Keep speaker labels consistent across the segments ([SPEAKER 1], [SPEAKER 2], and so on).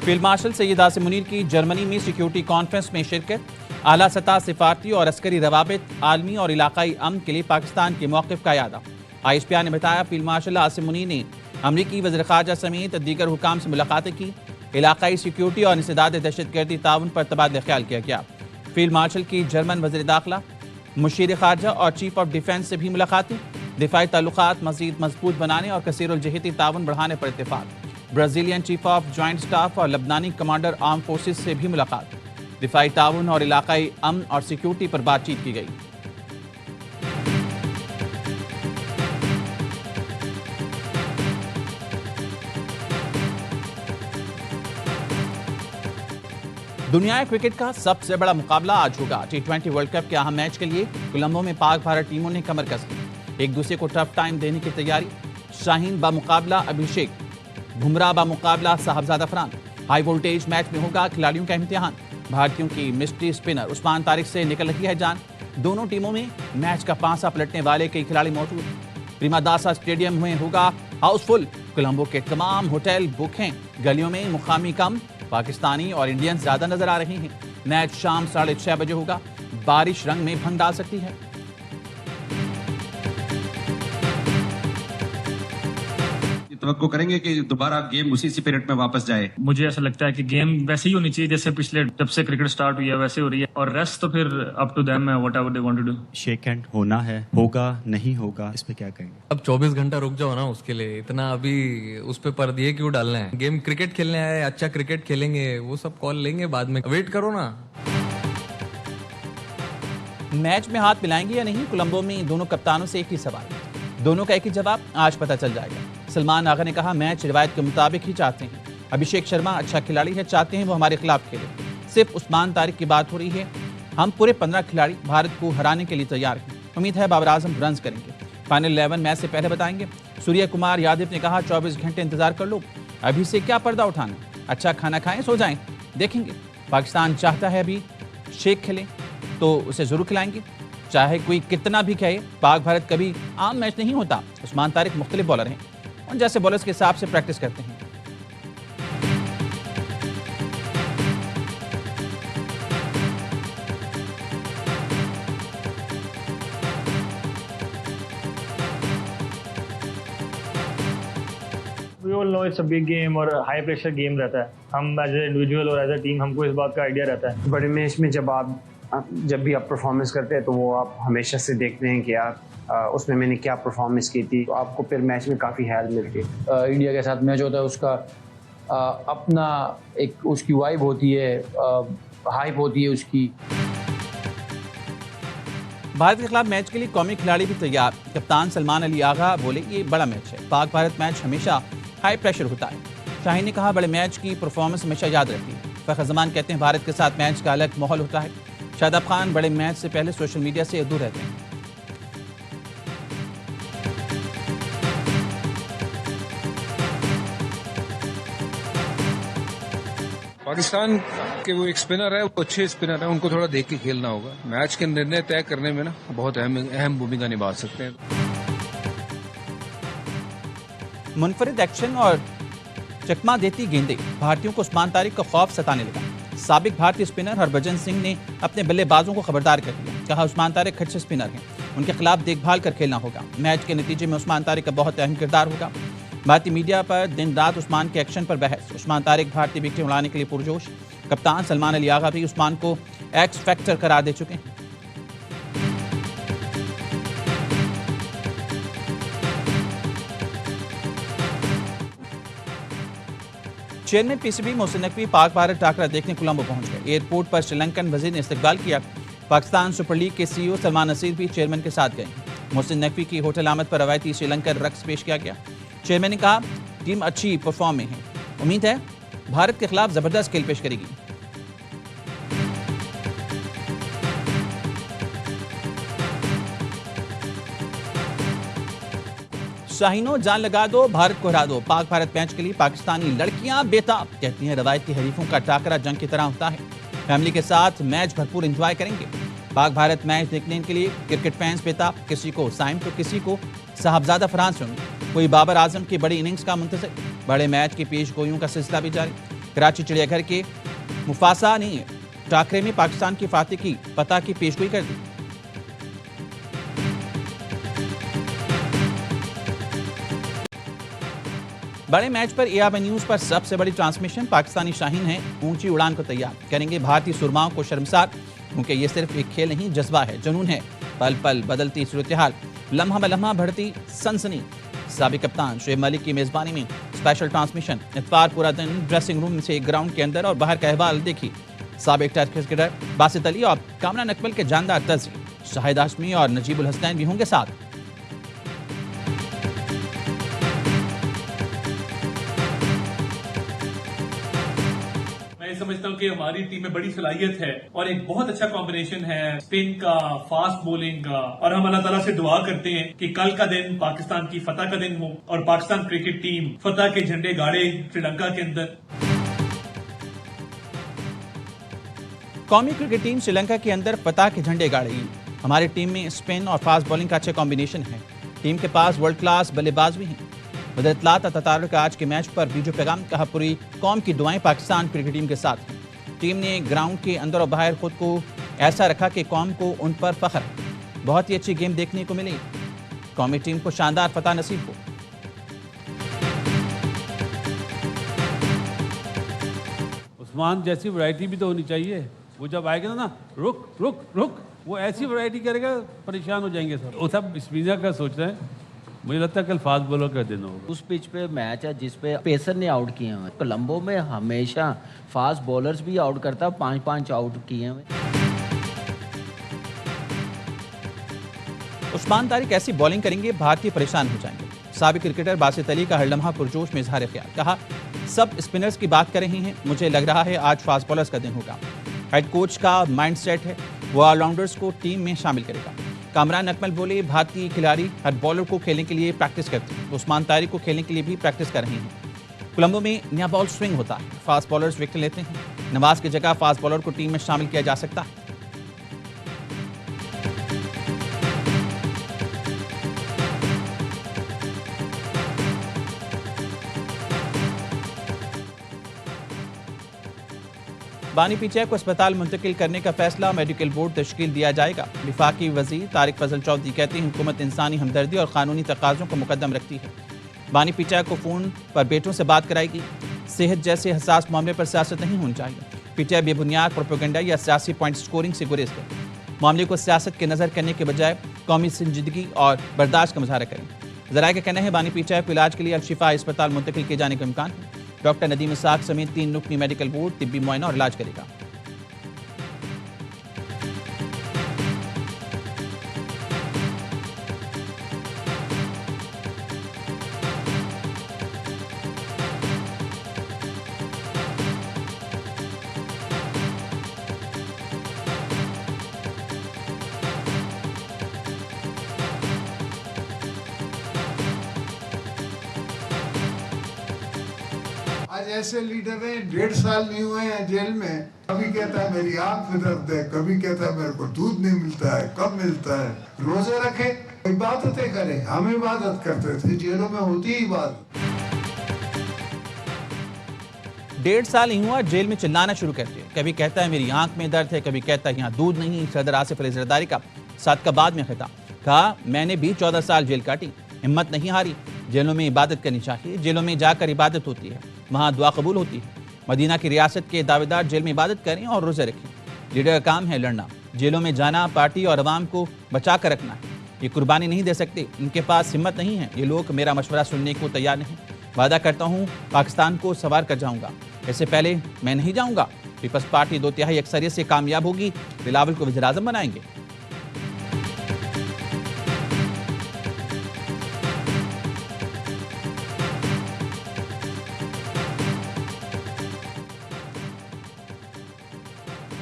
[SPEAKER 1] Field marshal Syed Asim Munir की Germany में security conference में शिरकत। आला सतह सिफारती और अस्करी रवाबित, आलमी और इलाकाई अमन के लिए पाकिस्तान के मौक़िफ़ का यादा। ISPR ने बताया फील्ड मार्शल आसिम मुनीर ने अमरीकी वज़ीर ख़ारजा समेत दीगर हुकाम से मुलाकातें की। इलाकाई सिक्योरिटी और इंसदाद दहशतगर्दी ताउन पर तबादला ख्याल किया गया। फील्ड मार्शल की जर्मन वज़ीर दाखिला, मुशीर ख़ारजा और चीफ ऑफ डिफेंस से भी मुलाकातें। दिफाई ताल्लुकात मज़ीद मजबूत बनाने और कसीरुल-जहती ताउन बढ़ाने पर इत्तेफाक। Brazilian chief of joint staff और लबनानी कमांडर आर्म फोर्सेस से भी मुलाकात। दिफाई ताउन और इलाकाई अमन और सिक्योरिटी पर बातचीत की गई। दुनिया क्रिकेट का सबसे बड़ा मुकाबला आज होगा। T20 वर्ल्ड कप के अहम मैच के लिए कोलंबो में पाक भारत टीमों ने कमर कस ली। एक दूसरे को टफ टाइम देने की तैयारी। शाहीन बा मुकाबला अभिषेक, बुमराह बा मुकाबला साहबजादा फरहान। हाई वोल्टेज मैच में होगा खिलाड़ियों का इम्तिहान। भारतीयों की मिस्ट्री स्पिनर उस्मान तारिक से निकल रही है जान। दोनों टीमों में मैच का पांसा पलटने वाले कई खिलाड़ी मौजूद। प्रेमदासा स्टेडियम में होगा हाउसफुल। कोलंबो के तमाम होटल बुक हैं। गलियों में मुकामी कम, पाकिस्तानी और इंडियन ज्यादा नजर आ रही हैं। मैच शाम 6:30 बजे होगा। बारिश रंग में भंग डाल सकती है।
[SPEAKER 2] तवक्को करेंगे कि दोबारा गेम उसी स्पिरिट में वापस जाए।
[SPEAKER 3] मुझे ऐसा लगता है कि गेम वैसे ही होनी चाहिए जैसे पिछले जब से क्रिकेट स्टार्ट हुई है वैसे हो रही है, और रेस्ट तो फिर अप टू देम है, whatever they want to do.
[SPEAKER 4] Shake hand होना है, होगा नहीं होगा, इस पे क्या कहेंगे?
[SPEAKER 5] अब 24 घंटा रुक जाओ ना, उसके लिए इतना अभी उस पे पर्दे क्यों डालना है? गेम क्रिकेट खेलने आए, अच्छा क्रिकेट खेलेंगे, वो सब कॉल लेंगे बाद में, वेट करो ना।
[SPEAKER 1] मैच में हाथ मिलाएंगे या नहीं, कोलंबो में दोनों कप्तानों से एक ही सवाल। दोनों का एक ही जवाब, आज पता चल जाएगा। सलमान आगा ने कहा मैच रिवायत के मुताबिक ही चाहते हैं। अभिषेक शर्मा अच्छा खिलाड़ी है, चाहते हैं वो हमारे खिलाफ खेले। सिर्फ उस्मान तारिक की बात हो रही है। हम पूरे 15 खिलाड़ी भारत को हराने के लिए तैयार हैं। उम्मीद है बाबर आजम रन्स करेंगे। फाइनल 11 मैच से पहले बताएंगे। सूर्य कुमार यादव ने कहा 24 घंटे इंतजार कर लो, अभी से क्या पर्दा उठाना, अच्छा खाना खाएं, सो जाएं, देखेंगे। पाकिस्तान चाहता है अभी शेख खेले तो उसे जरूर खिलाएंगे, चाहे कोई कितना भी कहे। पाक भारत कभी आम मैच नहीं होता। उस्मान तारिक मुख्तलिफ बॉलर हैं, उन जैसे बॉलर्स के हिसाब से प्रैक्टिस करते हैं।
[SPEAKER 3] We all know it's a big game और हाई प्रेशर गेम रहता है। हम एज ए इंडिविजुअल और एज ए टीम हमको इस बात का आइडिया रहता है।
[SPEAKER 6] बड़े मैच में जब भी आप परफॉर्मेंस करते हैं तो वो आप हमेशा से देखते हैं कि आप उसमें मैंने क्या परफॉर्मेंस की थी, तो आपको फिर मैच में काफ़ी हेल्प मिलती है।
[SPEAKER 7] इंडिया के साथ मैच होता है, उसका अपना एक उसकी वाइब होती है, हाइप होती है उसकी।
[SPEAKER 1] भारत के खिलाफ मैच के लिए कौमी खिलाड़ी भी तैयार। कप्तान सलमान अली आगा बोले ये बड़ा मैच है, पाक भारत मैच हमेशा हाई प्रेशर होता है। शाहीन ने कहा बड़े मैच की परफॉर्मेंस हमेशा याद रहती है। फ़खर जमान कहते हैं भारत के साथ मैच का अलग माहौल होता है। शादाब खान बड़े मैच से पहले सोशल मीडिया से दूर रहते हैं।
[SPEAKER 8] पाकिस्तान के वो एक स्पिनर है, वो अच्छे स्पिनर है, उनको थोड़ा देख के खेलना होगा। मैच के निर्णय तय करने में ना बहुत अहम भूमिका निभा सकते हैं।
[SPEAKER 1] मुनफरिद एक्शन और चकमा देती गेंदें भारतीयों को उस्मान तारिक का खौफ सताने लगा। साबिक भारतीय स्पिनर हरभजन सिंह ने अपने बल्लेबाजों को खबरदार कर दिया। कहा उस्मान तारिक अच्छे स्पिनर हैं, उनके खिलाफ देखभाल कर खेलना होगा। मैच के नतीजे में उस्मान तारिक का बहुत अहम किरदार होगा। भारतीय मीडिया पर दिन रात उस्मान के एक्शन पर बहस। उस्मान तारिक भारतीय विकेट उड़ाने के लिए पुरजोश। कप्तान सलमान अली आगा भी उस्मान को एक्स फैक्टर करार दे चुके हैं। चेयरमैन पीसीबी मोहसिन नकवी पाक भारत टाकरा देखने कोलंबो पहुंच गए। एयरपोर्ट पर श्रीलंकन वजीर ने इस्तकबाल किया। पाकिस्तान सुपर लीग के CEO सलमान नसीर भी चेयरमैन के साथ गए। मोहसिन नकवी की होटल आमद पर रवायती श्रीलंकन रक्स पेश किया गया। चेयरमैन ने कहा टीम अच्छी परफॉर्म में है, उम्मीद है भारत के खिलाफ जबरदस्त खेल पेश करेगी। शाहीनो जान लगा दो, भारत को हरा दो। पाक भारत मैच के लिए पाकिस्तानी लड़कियां बेताब। कहती हैं रवायती हरीफों का टाकरा जंग की तरह होता है। फैमिली के साथ मैच भरपूर एंजॉय करेंगे। पाक भारत मैच देखने के लिए क्रिकेट फैंस बेताब। किसी को साइम तो किसी को साहबजादा फरहान से, कोई बाबर आजम की बड़ी इनिंग्स का मुंतज़िर। बड़े मैच की पेश गोइयों का सिलसिला भी जारी। कराची चिड़ियाघर के मुफासा ने टाकरे में पाकिस्तान की फातह की फतह की पेशगोई कर दी। बड़े मैच पर एआईबी न्यूज पर सबसे बड़ी ट्रांसमिशन। पाकिस्तानी शाहीन है ऊंची उड़ान को तैयार करेंगे भारतीय सुरमाओं को शर्मसार, क्योंकि ये सिर्फ एक खेल नहीं जज्बा है, जुनून है। पल पल बदलती सूरत हाल, लम्हा ब लम्हा बढ़ती सनसनी। साबिक कप्तान शुएब मलिक की मेजबानी में स्पेशल ट्रांसमिशन। इतवार पूरा दिन ड्रेसिंग रूम से ग्राउंड के अंदर और बाहर का अहवाल देखी। साबिक टेस्ट क्रिकेटर बासित अली और कामरान अकमल के जानदार तर्जी, शाहिद हाशमी और नजीबुल हसनैन भी होंगे साथ।
[SPEAKER 9] मैं समझता हूं कि हमारी टीम में बड़ी सलाहियत है और एक बहुत अच्छा कॉम्बिनेशन है स्पिन का, फास्ट बॉलिंग का, और हम अल्लाह ताला से दुआ करते हैं कि कल का दिन पाकिस्तान की फतह का दिन हो और पाकिस्तान क्रिकेट टीम फतह के झंडे गाड़े श्रीलंका के अंदर।
[SPEAKER 1] कौमी क्रिकेट टीम श्रीलंका के अंदर फतह के झंडे गाड़ेगी। हमारी टीम में स्पिन और फास्ट बॉलिंग का अच्छा कॉम्बिनेशन है। टीम के पास वर्ल्ड क्लास बल्लेबाज भी हैं। बदतलात ततारुक आज के मैच पर बीजो पैगाम कहा, पूरी कौम की दुआएं पाकिस्तान क्रिकेट टीम के साथ हैं। टीम ने ग्राउंड के अंदर और बाहर खुद को ऐसा रखा कि कौम को उन पर फख्र है। बहुत ही अच्छी गेम देखने को मिली। कौमी टीम को शानदार फतह नसीब हो।
[SPEAKER 10] उस्मान जैसी वैरायटी भी तो होनी चाहिए। वो जब आएगा ना रुक रुक रुक, वो ऐसी वैरायटी करेगा परेशान हो जाएंगे सब। वो सब स्पिनर का सोच रहे हैं। मुझे लगता है कल फास्ट बॉलर का दिन होगा।
[SPEAKER 11] उस पिच पे मैच है जिसपे पेसर ने आउट किए हैं। कोलंबो में हमेशा फास्ट बॉलर्स भी आउट करता है, 5-5 आउट किए हैं।
[SPEAKER 1] उस्मान तारिक ऐसी बॉलिंग करेंगे भारतीय परेशान हो जाएंगे। साबिक क्रिकेटर बासित अली का हर लम्हा पुरजोश में इजहार ख्याल, कहा सब स्पिनर्स की बात कर रहे हैं, मुझे लग रहा है आज फास्ट बॉलर्स का दिन होगा। हेड कोच का माइंडसेट है, वो ऑलराउंडर्स को टीम में शामिल करेगा। कामरान अकमल बोले भारतीय खिलाड़ी हर बॉलर को खेलने के लिए प्रैक्टिस करते हैं। उस्मान तारिक को खेलने के लिए भी प्रैक्टिस कर रहे हैं। कोलंबो में नया बॉल स्विंग होता है, फास्ट बॉलर्स विकेट लेते हैं। नवाज की जगह फास्ट बॉलर को टीम में शामिल किया जा सकता है। बानी पीचे को अस्पताल मुंतकिल करने का फैसला, मेडिकल बोर्ड तश्कील दिया जाएगा। विफाकी वजीर तारिक फजल चौधरी कहते हैं हुकूमत इंसानी हमदर्दी और कानूनी तकाज़ों को मुकद्दम रखती है। बानी पीचा को फ़ोन पर बेटों से बात कराएगी। सेहत जैसे हसास मामले पर सियासत नहीं होनी चाहिए। पीटीआई बेबुनियाद प्रोपेगेंडा या सियासी पॉइंट स्कोरिंग से गुरेज करें। मामले को सियासत के नज़र करने के बजाय कौमी संजीदगी और बर्दाश्त का मुजाहरा करें। ज़राए का कहना है बानी पीचा को इलाज के लिए अल-शिफा अस्पताल मुंतकिल किए जाने का इम्कान है। डॉक्टर नदीम इसाक समेत 3 रुकनी मेडिकल बोर्ड तिब्बी मुआयना और इलाज करेगा।
[SPEAKER 12] आज ऐसे लीडर हैं 1.5 साल नहीं हुए हैं जेल में, कभी कहता है मेरी आंख में दर्द है, कभी कहता है मेरे को दूध नहीं मिलता है, कब मिलता है। रोजे रखे, इबादतें करें, हम इबादत करते थे, जेलों में होती ही इबादत।
[SPEAKER 1] 1.5 साल नहीं हुआ जेल में चिल्लाना शुरू कर दिया। कभी कहता है मेरी आंख में दर्द है, कभी कहता है यहाँ दूध नहीं। सदर आसिफ अली जरदारी का सादकाबाद में खिताब, कहा मैंने भी 14 साल जेल काटी, हिम्मत नहीं हारी। जेलों में इबादत करनी चाहिए, जेलों में जाकर इबादत होती है, वहाँ दुआ कबूल होती है। मदीना की रियासत के दावेदार जेल में इबादत करें और रोज़े रखें। लीडर का काम है लड़ना, जेलों में जाना, पार्टी और अवाम को बचा कर रखना है। ये कुर्बानी नहीं दे सकते, इनके पास हिम्मत नहीं है। ये लोग मेरा मशवरा सुनने को तैयार नहीं। वादा करता हूँ पाकिस्तान को सवार कर जाऊँगा, इससे पहले मैं नहीं जाऊँगा। पीपल्स पार्टी 2/3 अक्सरियत से कामयाब होगी, बिलावल को वज़ीर आज़म बनाएंगे।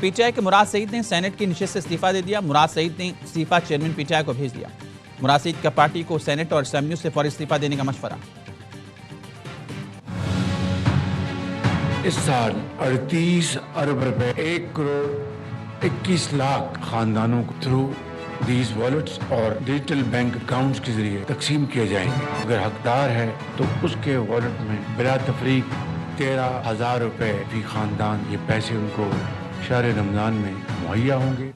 [SPEAKER 1] पीटीआई के मुराद सईद ने सेनेट की निशस्त से इस्तीफा दे दिया। मुराद सईद ने इस्तीफा चेयरमैन पीटीआई को भेज दिया। मुराद सईद का पार्टी को सेनेट और असेंबली से फौरी इस्तीफा देने का मशवरा।
[SPEAKER 13] इस साल 38 अरब रुपए 1 करोड़ 21 लाख खानदानों को थ्रू दीज वॉलेट्स और डिजिटल बैंक अकाउंट्स के जरिए तकसीम किए जाएंगे। अगर हकदार है तो उसके वॉलेट में बिला तफरीक 13,000 रुपए फी खानदान, ये पैसे उनको शहर रमजान में मुहैया होंगे।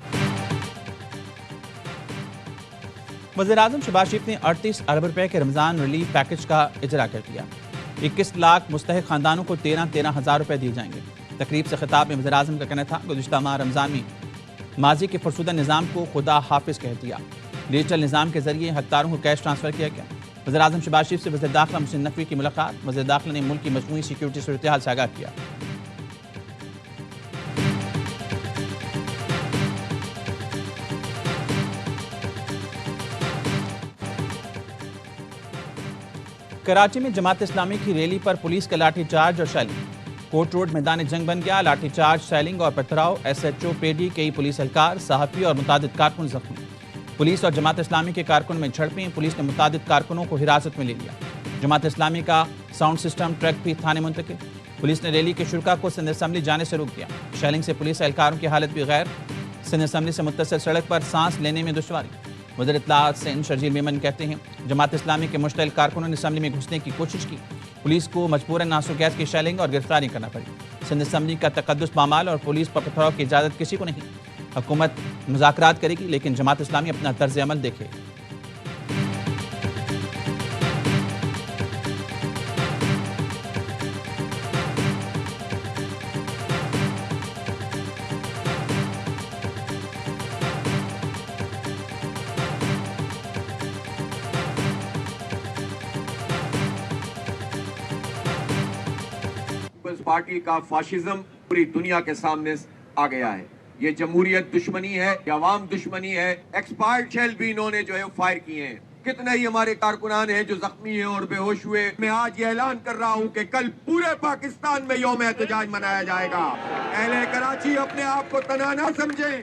[SPEAKER 1] वज़ीर-ए-आज़म शहबाज शरीफ ने 38 अरब रुपए के रमजान रिलीफ पैकेज का इजरा कर दिया। 21 लाख मुस्तहिक खानदानों को 13,000 रुपए दिए जाएंगे। तकरीब से खिताब में वज़ीर-ए-आज़म का कहना था, गुज़िश्ता माह रमजान में माजी के फरसुदा निज़ाम को खुदा हाफिज कह दिया। डिजिटल निज़ाम के जरिए हकदारों को कैश ट्रांसफ़र किया गया। वज़ीर-ए-आज़म शहबाज शरीफ से वज़ीर दाखिला मोहसिन नकवी की मुलाकात। वज़ीर दाखिला ने मुल्क की मजमूई सिक्योरिटी सूरत-ए-हाल से आगाह किया। कराची में जमात इस्लामी की रैली पर पुलिस का लाठीचार्ज और शैलिंग। कोर्ट रोड मैदान जंग बन गया। लाठीचार्ज, शैलिंग और पथराव। SHO, पेडी, कई पुलिस एहलकार, सहाफ़ी और मुतादिद कारकुन जख्मी। पुलिस और जमात इस्लामी के कारकुन में झड़पें। पुलिस ने मुतादिद कारकुनों को हिरासत में ले लिया। जमात इस्लामी का साउंड सिस्टम ट्रक भी थाने मुंतकिल। पुलिस ने रैली के शुरा को सिंध असम्बली जाने से रोक दिया। शैलिंग से पुलिस एहलकारों की हालत भी गैर। सिंध असम्बली से मुत्तसिल सड़क पर सांस लेने में दुश्वारी। वज़ीर इत्तलाआत सिंध शर्जील मेमन कहते हैं, जमात इस्लामी के मुश्तल कारकुनों ने असम्बली में घुसने की कोशिश की। पुलिस को मजबूरन आंसू गैस की शैलिंग और गिरफ्तारी करना पड़ी। सिंध असम्बली का तकद्दुस पामाल और पुलिस पर पथराव की इजाज़त किसी को नहीं। हुकूमत मुज़ाकरात करेगी, लेकिन जमात इस्लामी अपना तर्ज अमल देखे।
[SPEAKER 14] पार्टी का फाशिज्म पूरी दुनिया के सामने आ गया है। ये जमहूरियत दुश्मनी है, ये अवाम दुश्मनी है। एक्सपायर्ड शेल भी इन्होंने जो है फायर किए हैं। कितने ही हमारे कारकुनान हैं जो जख्मी हैं और बेहोश हुए। मैं आज ये ऐलान कर रहा हूं कि कल पूरे पाकिस्तान में यौम एहतजाज मनाया जाएगा। अहले कराची अपने आप को तना ना समझें।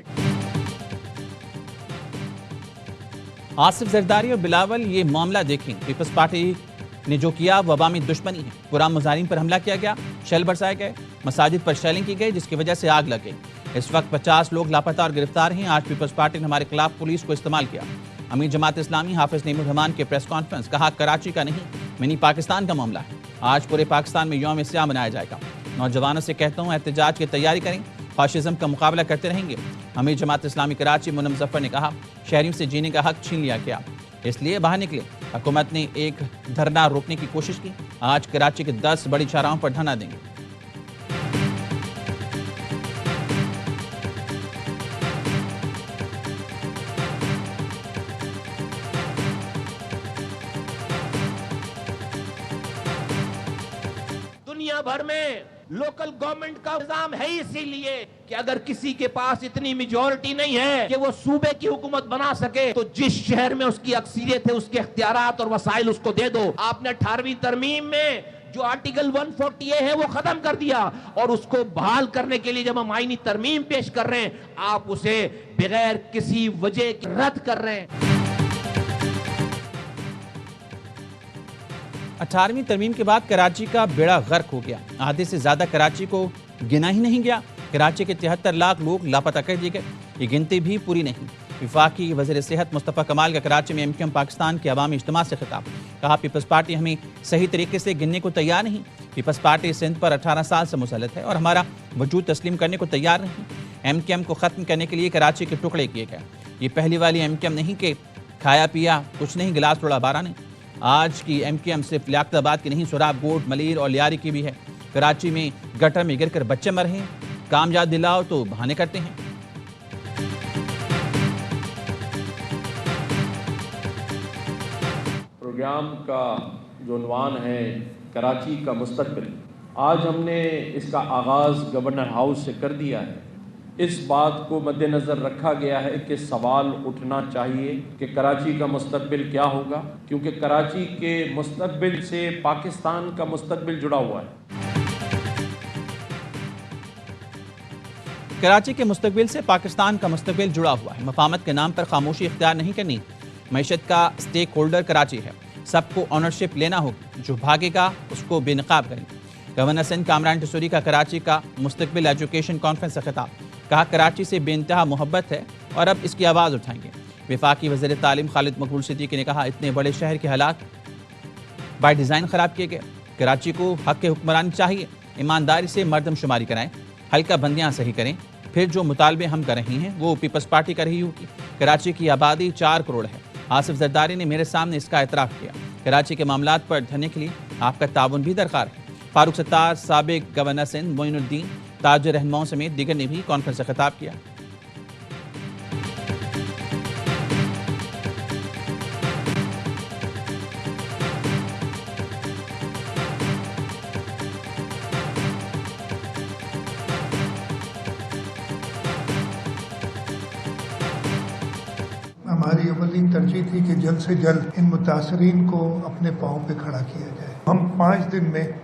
[SPEAKER 1] आसिफ जरदारी और बिलावल, ये मामला देखें। पीपल्स पार्टी ने जो किया वो अवामी दुश्मनी है। कुरान मुजाहिरीन पर हमला किया गया, शेल बरसाए गए, मसाजिद पर शेलिंग की गई, जिसकी वजह से आग लग गई। इस वक्त 50 लोग लापता और गिरफ्तार हैं। आज पीपल्स पार्टी ने हमारे खिलाफ पुलिस को इस्तेमाल किया। अमीर जमात इस्लामी हाफिज नईमुर रहमान के प्रेस कॉन्फ्रेंस, कहा कराची का नहीं मिनी पाकिस्तान का मामला है। आज पूरे पाकिस्तान में यौम इस्लाम मनाया जाएगा। नौजवानों से कहता हूँ एहतजाज की तैयारी करें, फाशिज्म का मुकाबला करते रहेंगे। अमीर जमात इस्लामी कराची मुनम जफर ने कहा, शहरियों से जीने का हक छीन लिया गया, इसलिए बाहर निकले। हुकूमत ने एक धरना रोकने की कोशिश की। आज कराची के 10 बड़ी चौराहों पर धरना देंगे।
[SPEAKER 15] दुनिया भर में लोकल गवर्नमेंट का निजाम है इसीलिए कि अगर किसी के पास इतनी मेजॉरिटी नहीं है कि वो सूबे की हुकूमत बना सके, तो जिस शहर में उसकी अक्सरियत है उसके इख्तियारात और वसाइल उसको दे दो। आपने 18वीं तरमीम में जो आर्टिकल 140A है वो खत्म कर दिया, और उसको बहाल करने के लिए जब हम आईनी तरमीम पेश कर रहे हैं, आप उसे बगैर किसी वजह के रद्द कर रहे हैं।
[SPEAKER 1] 18वीं तरमीम के बाद कराची का बेड़ा गर्क हो गया। आधे से ज्यादा कराची को गिना ही नहीं गया। कराची के 73 लाख लोग लापता कर दिए गए। ये गिनती भी पूरी नहीं। वफाकी वज़ीर सेहत मुस्तफ़ा कमाल का कराची में MQM पाकिस्तान के अवामी इज्तिमा से खिताब, कहा पीपल्स पार्टी हमें सही तरीके से गिनने को तैयार नहीं। पीपल्स पार्टी सिंध पर 18 साल से मुसल्लत है और हमारा वजूद तस्लीम करने को तैयार नहीं। MQM को ख़त्म करने के लिए कराची के टुकड़े किए गए। ये पहली वाली MQM नहीं कि खाया पिया कुछ नहीं, गिलास थोड़ा बारा नहीं। आज की MQM सिर्फ लियाकताबाद की नहीं, सुराब, गोट, मलीर और लियारी की भी है। कराची में गटर में गिरकर बच्चे मर रहे हैं। काम याद दिलाओ तो बहाने करते हैं।
[SPEAKER 16] प्रोग्राम का जो उन्वान है कराची का मुस्तकबिल, आज हमने इसका आगाज़ गवर्नर हाउस से कर दिया है। इस बात को मद्देनज़र रखा गया है कि सवाल उठना चाहिए कि कराची का मुस्तकबिल क्या होगा, क्योंकि कराची के मुस्तकबिल से पाकिस्तान का मुस्तकबिल जुड़ा हुआ है।
[SPEAKER 1] कराची के मुस्तकबिल से पाकिस्तान का मुस्तकबिल जुड़ा हुआ है। मफामत के नाम पर खामोशी इख्तियार नहीं करनी। मईशत का स्टेक होल्डर कराची है, सबको ऑनरशिप लेना होगी। जो भागेगा उसको बेनकाब करेंगे। गवर्नर सिंध कामरान टसूरी का कराची का मुस्तकबिल एजुकेशन कॉन्फ्रेंस से खिताब, कहा कराची से बेइंतहा मोहब्बत है और अब इसकी आवाज़ उठाएंगे। वफाकी वज़ीर तालीम खालिद मकबूल सिद्दीकी ने कहा इतने बड़े शहर के हालात बाय डिज़ाइन ख़राब किए गए। कराची को हक़ हुक्मरानी चाहिए। ईमानदारी से मर्दमशुमारी कराएं, हल्का बंदियां सही करें, फिर जो मुतालबे हम कर रहे हैं वो पीपल्स पार्टी कर रही होगी। कराची की आबादी 4 करोड़ है। आसिफ जरदारी ने मेरे सामने इसका एतराफ़ किया। कराची के मामलात पर धरने के लिए आपका ताउन भी दरकार है। फारूक सत्तार, साबिक गवर्नर सिंध मोइनुद्दीन, ताजुर रहनुमाओं समेत दीगर ने भी कॉन्फ्रेंस से खिताब किया।
[SPEAKER 12] हमारी अवली तरजीह थी कि जल्द से जल्द इन मुतासरीन को अपने पाँव पे खड़ा किया जाए। हम 5 दिन में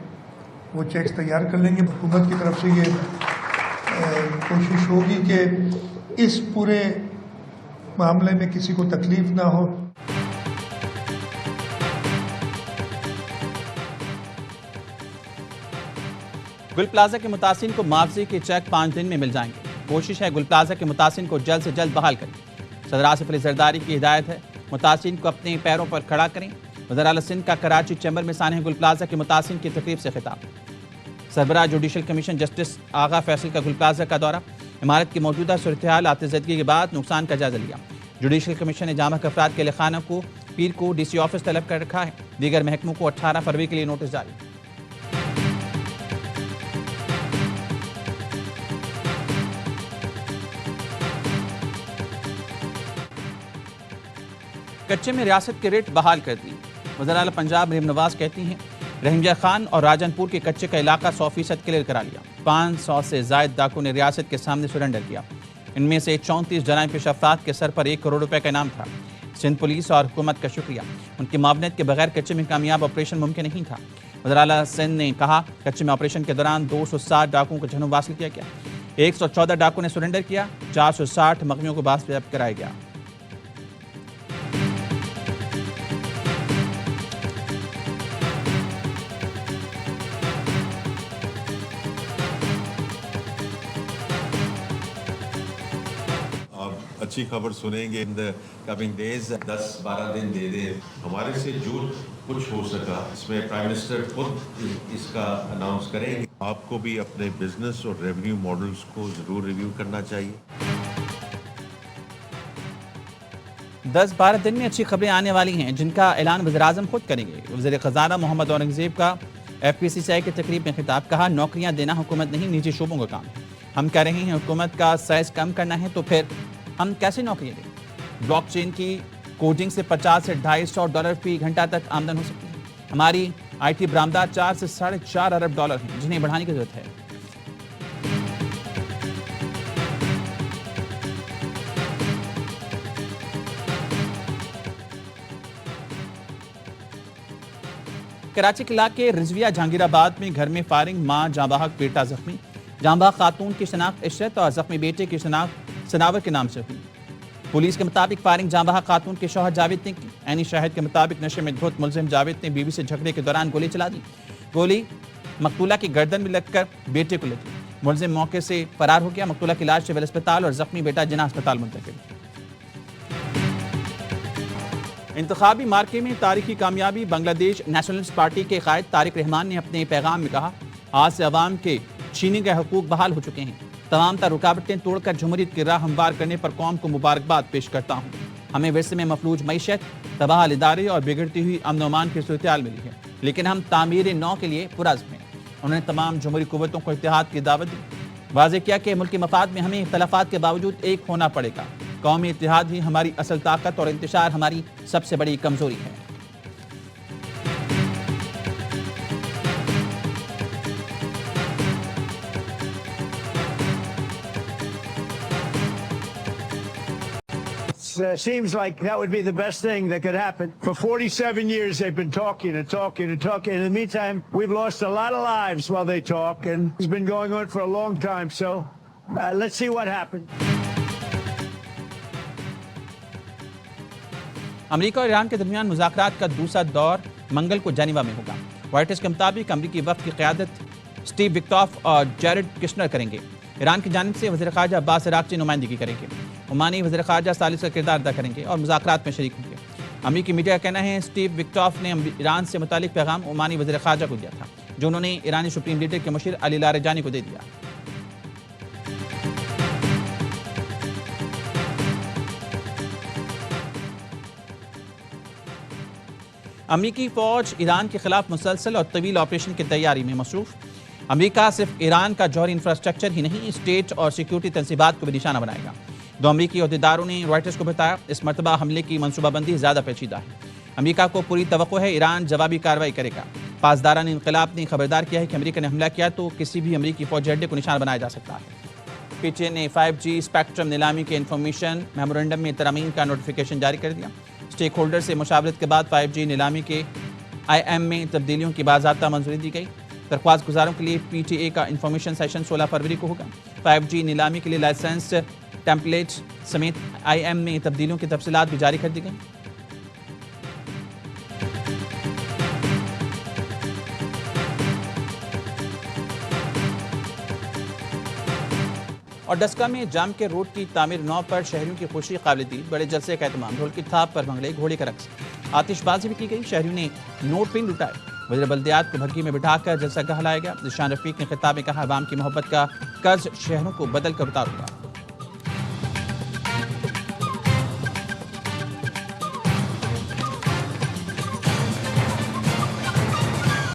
[SPEAKER 12] वो चेक्स तैयार कर लेंगे। हुकूमत की तरफ से ये कोशिश होगी कि इस पूरे मामले में किसी को तकलीफ ना हो।
[SPEAKER 1] गुल प्लाजा के मुतासिन को मुआवजे के चेक 5 दिन में मिल जाएंगे। कोशिश है गुल प्लाजा के मुतासिन को जल्द से जल्द बहाल करें। सदर आसिफ अली जरदारी की हिदायत है, मुतासिन को अपने पैरों पर खड़ा करें। वज़ीर आला सिंध का कराची चैम्बर में सानह गुल प्लाजा के मुतासिन की तकरीब से खिताब। सरबराह जुडिशल कमीशन जस्टिस आगा फैसल का गुल प्लाजा का दौरा। इमारत की मौजूदा सूरत-ए-हाल आतिशज़दगी के बाद नुकसान का जायजा लिया। जुडिशल कमीशन ने जामा अफराद के लिखाना को पीर को DC ऑफिस तलब कर रखा है। दीगर महकमों को 18 फरवरी के लिए नोटिस जारी। कच्चे में रियासत के रेट बहाल कर दी। वज़ीर आला पंजाब मरीम नवाज कहती हैं, रहीमजा खान और राजनपुर के कच्चे का इलाका 100% क्लियर करा लिया। 500 से जायद डाकू ने रियासत के सामने सरेंडर किया। इनमें से 34 जराइम पेश अफराद के सर पर 1 करोड़ रुपए का इनाम था। सिंध पुलिस और हुकूमत का शुक्रिया, उनकी मावनत के बगैर कच्चे में कामयाब ऑपरेशन मुमकिन नहीं था। वज़ीर आला सिंध ने कहा, कच्चे में ऑपरेशन के दौरान 260 डाकुओं को जहनुम हासिल किया गया। 114 डाकू ने सरेंडर किया। 460 मकमियों को बाज़ कराया गया।
[SPEAKER 17] अच्छी खबर सुनेंगे इन द कमिंग डेज। 10-12 दिन दे दें, हमारे से जो कुछ हो सका इसमें प्राइम मिनिस्टर खुद इसका अनाउंस करेंगे। आपको भी अपने बिजनेस और रेवेन्यू मॉडल्स को जरूर रिव्यू करना चाहिए।
[SPEAKER 1] 10-12 दिन में अच्छी खबरें आने वाली हैं, जिनका ऐलान वज़ीर-ए-आज़म खुद करेंगे। वज़ीर ख़ज़ाना मोहम्मद औरंगज़ेब का FPCCI की तकरीब में खिताब। कहा, नौकरियां देना हुकूमत नहीं, निजी शोबों का काम है। हम कह रहे हैं हुकूमत का साइज कम करना है, तो फिर हम कैसे नौकरियां दें? ब्लॉकचेन की कोडिंग से 50 से $250 फी घंटा तक आमदन हो सकती है। हमारी IT बरामदात 4 से $4.5 अरब हैं, जिन्हें बढ़ाने की जरूरत है। कराची के इलाके रिजविया जहांगीराबाद में घर में फायरिंग, मां जांबाहक, बेटा जख्मी। जांबाहक खातून की शनाख्त इशरत और जख्मी बेटे की शनाख्त सनावर के नाम से हुई। पुलिस के मुताबिक फायरिंग जांबाहक खातून के शौहर जावेद ने की। ऐनी शाहिद के मुताबिक नशे में धुत मुलजिम जावेद ने बीवी से झगड़े के दौरान गोली चला दी। गोली मकतूला की गर्दन में लगकर बेटे को लगी। मुलजिम मौके से फरार हो गया। मकतूला की लाश सिविल अस्पताल और जख्मी बेटा जिना अस्पताल मुंतकिल। इंतखाबी मार्के में तारीखी कामयाबी। बांग्लादेश नेशनलिस्ट पार्टी के कायद तारिक रहमान ने अपने पैगाम में कहा, आज से अवाम के छीने गए हुकूक बहाल हो चुके हैं। तमाम तर रुकावटें तोड़कर जमहूरियत की राह हमवार करने पर कौम को मुबारकबाद पेश करता हूँ। हमें विरसे में मफलूज मईशत, तबाह इदारे और बिगड़ती हुई अमन अमान की सूरत-ए-हाल मिली है, लेकिन हम तामीर नौ के लिए पुरज़्म हैं। उन्होंने तमाम जमहूरी कुव्वतों को इत्तेहाद की दावत दी। वाज़ेह किया कि मुल्क के मफाद में हमें इख्तलाफात के बावजूद एक होना पड़ेगा। कौमी इत्तेहाद ही हमारी असल ताकत और इंतशार हमारी सबसे बड़ी कमजोरी है।
[SPEAKER 18] Seems like that would be the best thing that could happen. For 47 years, they've been talking and talking and talking. In the meantime, we've lost a lot of lives while they talk, and it's been going on for a long time. So let's see what happens.
[SPEAKER 1] America और Iran के दरमियान मुज़ाकरात का दूसरा दौर मंगल को Geneva में होगा। White house के मुताबिक अमेरिकी वफ़द की क़यादत स्टीव विक्टॉफ और जैरेड किश्नर करेंगे। ईरान की जानिब से वज़ीर ख़ारजा अब्बास अराग़ची नुमाइंदगी करेंगे। ओमानी वज़ीर ख़ारजा सालिस का किरदार अदा करेंगे और मुज़ाकरात में शरीक होंगे। अमेरिकी मीडिया का कहना है, स्टीव विक्टॉफ ने ईरान से मुतालिक पैगाम ओमानी वज़ीर ख़ारजा को दिया था। जो उन्होंने ईरानी सुप्रीम लीडर के मुशीर अली लारेजानी को दे दिया। अमेरिकी फौज ईरान के खिलाफ मुसलसल और तवील ऑपरेशन की तैयारी में मसरूफ। अमेरिका सिर्फ ईरान का जौहरी इंफ्रास्ट्रक्चर ही नहीं, स्टेट और सिक्योरिटी तंसीबात को भी निशाना बनाएगा। दो अमेरिकी अहदेदारों ने रॉयटर्स को बताया, इस मरतबा हमले की मनसूबाबंदी ज्यादा पेचीदा है। अमेरिका को पूरी तवक्को है ईरान जवाबी कार्रवाई करेगा। पासदारान इनकलाब ने खबरदार किया है कि अमेरिका ने हमला किया तो किसी भी अमेरिकी फौजी अड्डे को निशाना बनाया जा सकता है। पीटीए ने 5G स्पेक्ट्रम नीलामी के इंफॉर्मेशन मेमोरेंडम में तरमीम का नोटिफिकेशन जारी कर दिया। स्टेक होल्डर से मुशावरत के बाद 5G नीलामी के IM में तब्दीलियों की बाज़ाब्ता मंजूरी दी गई। दरख्वास्त गुजारों के लिए PTA का इंफॉर्मेशन सेशन 16 फरवरी को होगा। 5G नीलामी के लिए लाइसेंस टेम्पलेट समेत IM में तब्दीलियों की तफसीलात भी जारी कर दी गई। और डस्का में जाम के रोड की तामीर 9 पर शहरियों की खुशी काबिल-ए-दीद, बड़े जलसे का एहतमाम, ढोल की थाप पर भंगड़े, घोड़े का रक्स, आतिशबाजी भी की गई। शहरियों ने नोट पिन लुटाए। वज़ीर बल्दियात को भग्गी में बिठाकर जलसा कहलाया गया। निशान रफीक ने खिताब में कहा, अवाम की मोहब्बत का कर्ज शहरों को बदल कर उतारूंगा।